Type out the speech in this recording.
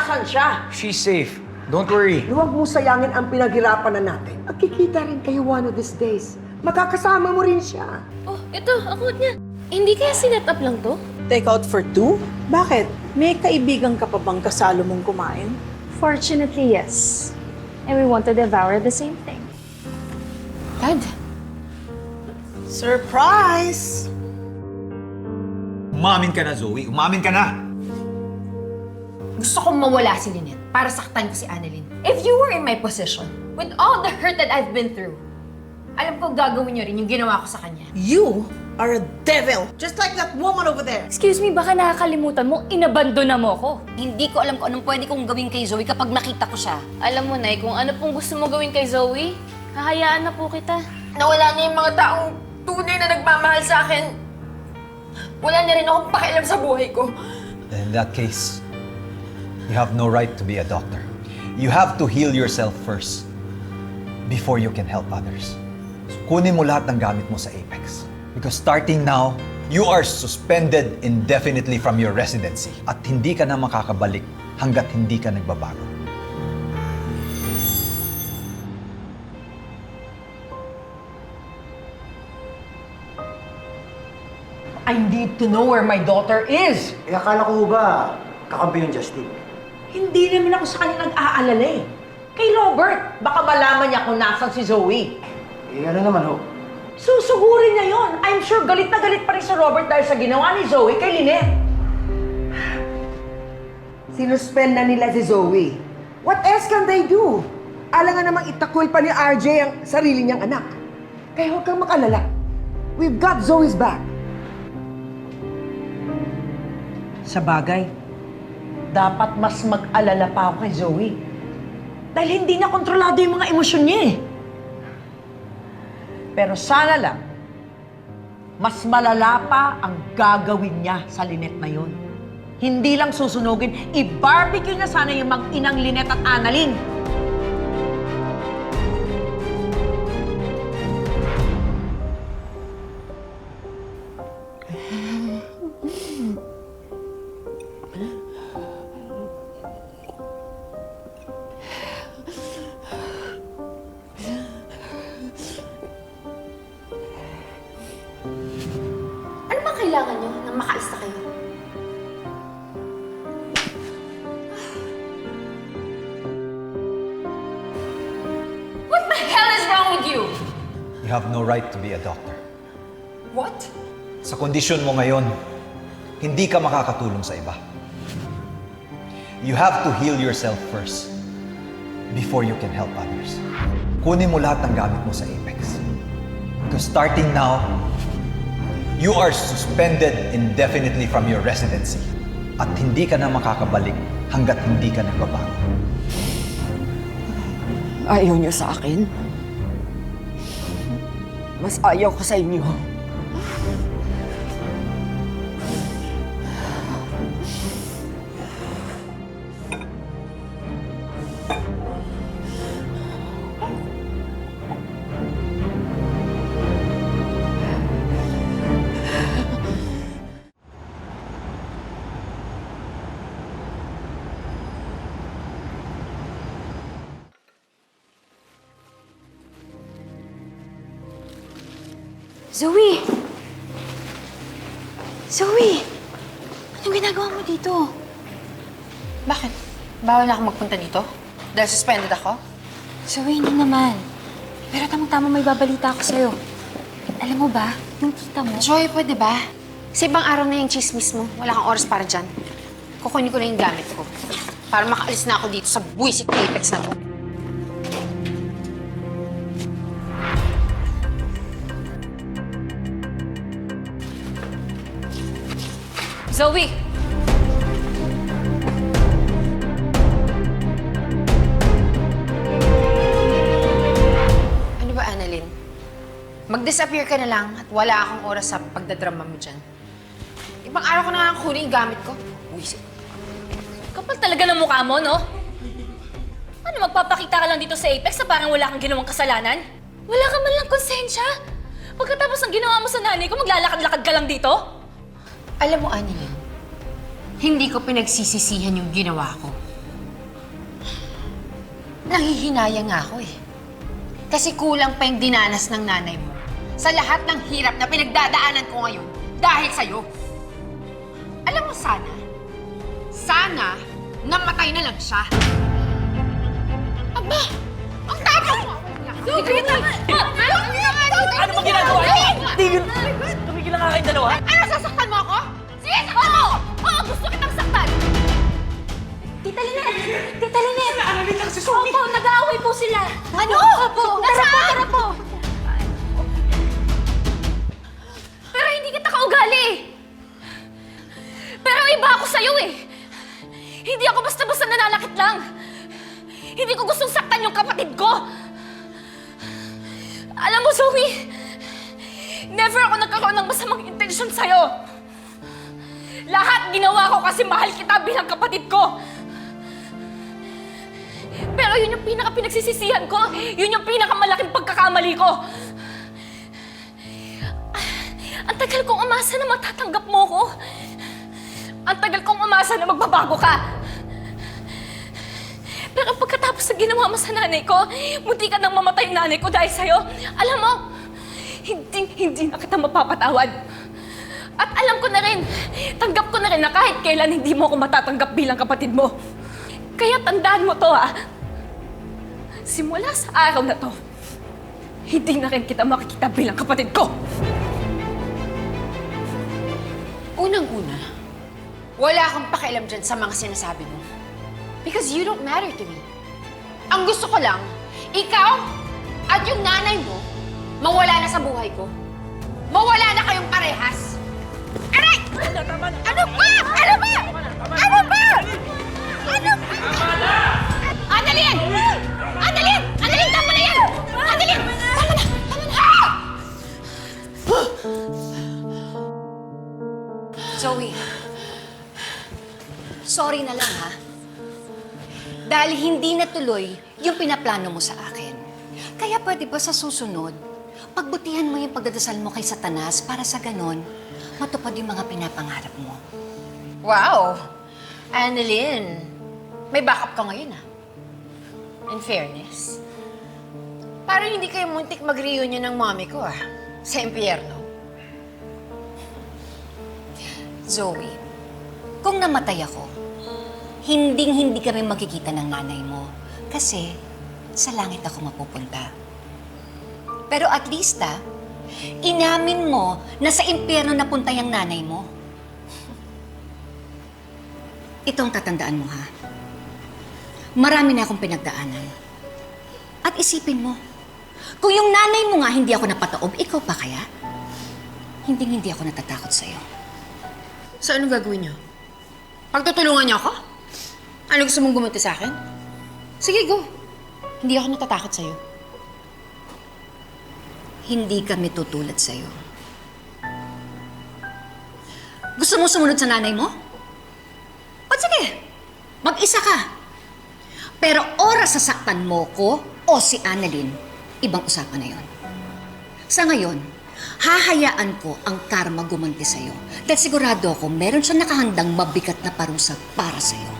nasan siya. She's safe. Don't worry. Huwag mo sayangin ang pinaghirapan na natin. Magkikita rin kayo one of these days. Makakasama mo rin siya. Oh, ito, ako niya. Hindi kaya sinet up lang to? Take out for two? Bakit? May kaibigan ka pa bang kasalo mong kumain? Fortunately, yes. And we want to devour the same thing. Dad, Surprise! Umamin ka na, Zoe. Umamin ka na. Gusto kong mawala si Lynette para saktan ko si Annalyn. If you were in my position, with all the hurt that I've been through, alam ko gagawin niyo rin yung ginawa ko sa kanya. You are a devil! Just like that woman over there! excuse me, baka nakakalimutan mo, inabandona mo ko. Hindi ko alam kung anong pwede kong gawin kay Zoe kapag nakita ko siya. Alam mo, Nay, kung ano pong gusto mo gawin kay Zoe, hahayaan na po kita. Nawala niya yung mga taong tunay na nagmamahal sa akin. Wala na rin akong pakialam sa buhay ko. In that case, you have no right to be a doctor. You have to heal yourself first before you can help others. So, kunin mo lahat ng gamit mo sa Apex. Because starting now, you are suspended indefinitely from your residency at hindi ka na makakabalik hanggat hindi ka nagbabago. I need to know where my daughter is. Akala ko ba, kakampi yung Justin? Hindi naman ako sa kanya nag-aalala eh. Kay Robert, baka malaman niya kung nasan si Zoe. Ano naman ho? Susugurin niya yon. I'm sure galit na galit pa rin si Robert dahil sa ginawa ni Zoe kay Lynette. Sinuspend na nila si Zoe. What else can they do? Alangan namang itakwil pa ni RJ ang sarili niyang anak. Kaya huwag kang mag-alala. We've got Zoe's back. Sa bagay, dapat mas mag-alala pa ako kay Zoe. Dahil hindi na kontrolado yung mga emosyon niya eh. Pero sana lang, mas malala pa ang gagawin niya sa Lynette na yon. Hindi lang susunugin, i-barbecue niya sana yung mag-inang Lynette at Annalyn. Ano bang kailangan niyo nang makaalis na kayo? What the hell is wrong with you? You have no right to be a doctor. What? Sa kondisyon mo ngayon, hindi ka makakatulong sa iba. You have to heal yourself first before you can help others. Kunin mo lahat ng gamit mo sa Apex. Because starting now, you are suspended indefinitely from your residency at hindi ka na makakabalik hanggat hindi ka nagbabago. Ayaw niyo sa akin? Mas ayaw ko sa inyo. Zoe! Zoe! Anong ginagawa mo dito? Bakit? Bawal na akong magpunta dito? Dahil suspended ako? Zoe, hindi naman. Pero tamang-tama may babalita ako sa'yo. Alam mo ba, yung tita mo... Joy, pwede ba? Sa ibang araw na yung chismis mo, wala kang oras para dyan. Kukunin ko na yung gamit ko. Para makaalis na ako dito sa buwisit na Apex na to. Zoe! Ano ba, Annalyn? Mag-disappear ka na lang at wala akong oras sa pagdadrama mo dyan. Ibang araw ko na lang kunin yung gamit ko. Buwisit. Kapal talaga ng mukha mo, no? Ano, magpapakita ka lang dito sa Apex na parang wala kang ginawang kasalanan? Wala ka man lang konsensya? Pagkatapos ng ginawa mo sa nanay ko, maglalakad-lakad ka lang dito? Alam mo, Annalyn, hindi ko pinagsisisihan yung ginawa ko. Nanghihinayang nga ako eh. Kasi kulang pa yung dinanas ng nanay mo sa lahat ng hirap na pinagdadaanan ko ngayon dahil sa'yo. Alam mo sana namatay na lang siya. Aba! Ang tapos mo! Zoe! Ano ba ginagawa niyo? Tumigil na nga kayong dalawa. Ano, sasaktan mo ako? Sige, saktan mo! Oo, gusto kitang saktan! Tita Lynette! Tita Lynette! Annalyn lang si Zoe. Opo, nag-aaway po sila. Ano? Opo, tara po! Pero hindi kita kaugali. Pero iba ako sa'yo eh. Hindi ako basta-basta nananakit lang. Hindi ko gustong saktan yung kapatid ko. Alam mo, Zoe, never ako nagkaroon ng masamang intensyon sa'yo. Lahat ginawa ko kasi mahal kita bilang kapatid ko. Pero yun yung pinaka-pinagsisisihan ko. Yun yung pinakamalaking pagkakamali ko. Ang tagal kong umasa na matatanggap mo ko. Ang tagal kong umasa na magbabago ka. Pero pagkatapos sa ginawa mo sa nanay ko, munti ka nang mamatay yung nanay ko dahil sa'yo. Alam mo, hindi na kita mapapatawad. At alam ko na rin, tanggap ko na rin na kahit kailan hindi mo ako matatanggap bilang kapatid mo. Kaya tandaan mo to, Simula sa araw na to, hindi na rin kita makikita bilang kapatid ko. Unang-una, wala akong pakialam dyan sa mga sinasabi mo. Because you don't matter to me. Ang gusto ko lang, ikaw at yung nanay mo, mawala na sa buhay ko. Mawala na kayong parehas. Aray! Ano ba? Ano ba? Ano ba? Ano ba? Annalyn! Annalyn! Annalyn, tama na yan! Annalyn! Tama na! Tama na! Zoe, sorry na lang ha. Dahil hindi natuloy yung pinaplano mo sa akin. Kaya pwede ba sa susunod, pagbutihan mo yung pagdadasal mo kay Satanas para sa ganon, matupad yung mga pinapangarap mo. Wow! Annalyn, may backup ka ngayon In fairness. Parang hindi kayo muntik mag-reunion ng mommy ko sa impyerno. Zoe, kung namatay ako, hinding-hindi kami magkikita ng nanay mo. Kasi sa langit ako mapupunta. Pero at least inamin mo na sa impyerno napunta yung nanay mo. Itong tatandaan mo Marami na akong pinagdaanan. At isipin mo, kung yung nanay mo nga hindi ako napataob, ikaw pa kaya? Hindi ako natatakot sa'yo. So anong gagawin niyo? Pagtutulungan niyo ako? Ano gusto mong gumunti sa akin? Sige, go. Hindi ako natatakot sa'yo. Hindi kami tutulad sa'yo. Gusto mo sumunod sa nanay mo? O sige, mag-isa ka. Pero oras sasaktan mo ko o si Annalyn, ibang usapan na yon. Sa ngayon, hahayaan ko ang karma gumanti sa'yo. Dahil sigurado ako, meron siyang nakahandang mabigat na parusa para sa'yo.